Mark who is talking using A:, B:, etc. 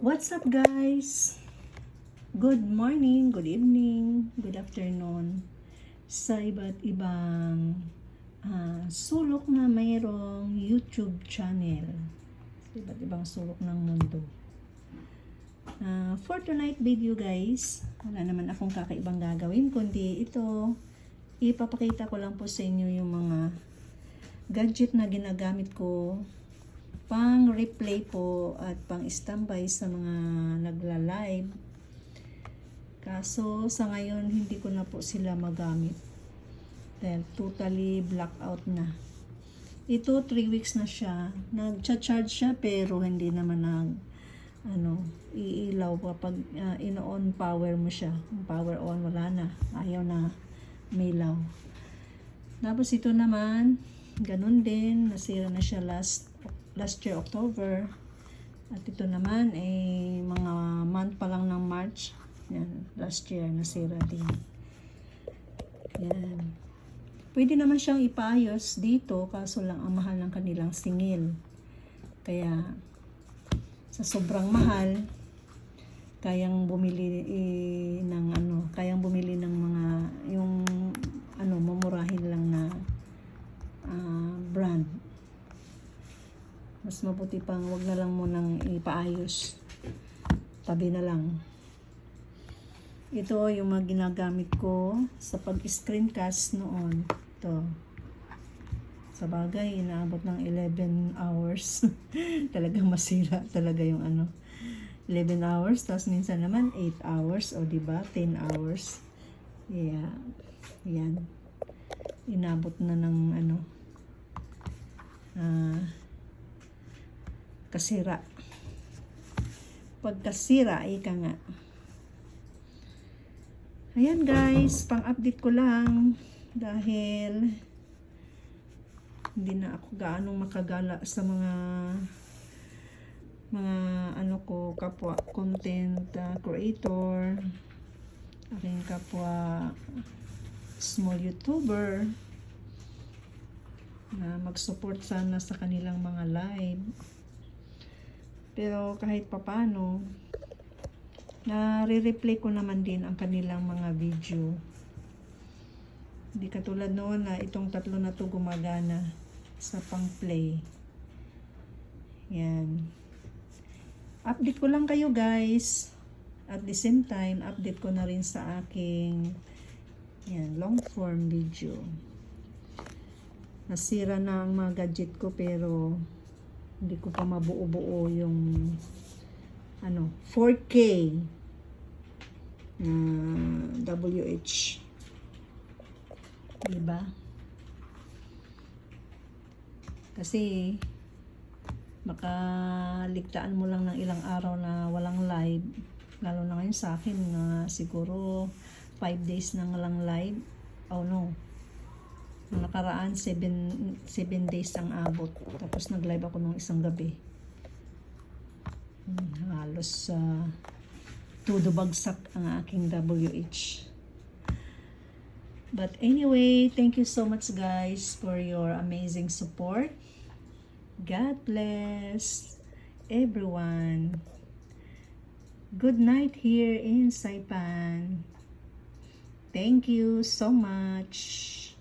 A: What's up guys? Good morning, good evening, good afternoon sa iba't ibang sulok na mayroong YouTube channel, sa iba't ibang sulok ng mundo. For tonight video guys, wala naman akong kakaibang gagawin kundi ito, ipapakita ko lang po sa inyo yung mga gadget na ginagamit ko pang replay po at pang standby sa mga nagla-live. Kaso sa ngayon hindi ko na po sila magamit dahil totally blackout na. Ito 3 weeks na siya. Nagcha-charge siya pero hindi naman iilaw kapag in-on power mo siya. Power on, wala na. Ayaw na may ilaw. Tapos ito naman, ganun din. Nasira na siya last year October. At ito naman mga month pa lang ng March. Yan, last year nasira din. Yan. Pwede naman siyang ipaayos dito kaso lang ang mahal ng kanilang singil. Kaya sa sobrang mahal, kayang bumili ng mga yung mumurahin lang na brand. Mas mabuti pang wag na lang munang ipaayos. Tabi na lang. Ito yung mga ginagamit ko sa pag-screencast noon. Ito. Sa bagay, inaabot ng 11 hours. Talagang masira talaga yung 11 hours. Tapos minsan naman 8 hours. O diba? 10 hours. Yeah. Yan. Inabot na ng kasira. Pagkasira, ika nga. Ayan guys, pang-update ko lang dahil hindi na ako gaanong makagala sa mga kapwa content creator, aking kapwa small YouTuber na mag-support sana sa kanilang mga live. Pero kahit papano, nare-replay ko naman din ang kanilang mga video. Hindi katulad noon na itong tatlo na to gumagana sa pang-play. Yan. Update ko lang kayo guys. At the same time, update ko na rin sa aking long form video. Nasira na ang mga gadget ko pero hindi ko pa mabuo-buo yung 4K WH, diba? Kasi makaligtaan mo lang ng ilang araw na walang live, lalo na ngayon sa akin na siguro 5 days nang walang live. Oh no, nakaraan 7 days ang abot, tapos nag-live ako nung isang gabi. Halos todo bagsak ang aking WH. But anyway, thank you so much guys for your amazing support. God bless everyone. Good night here in Saipan. Thank you so much.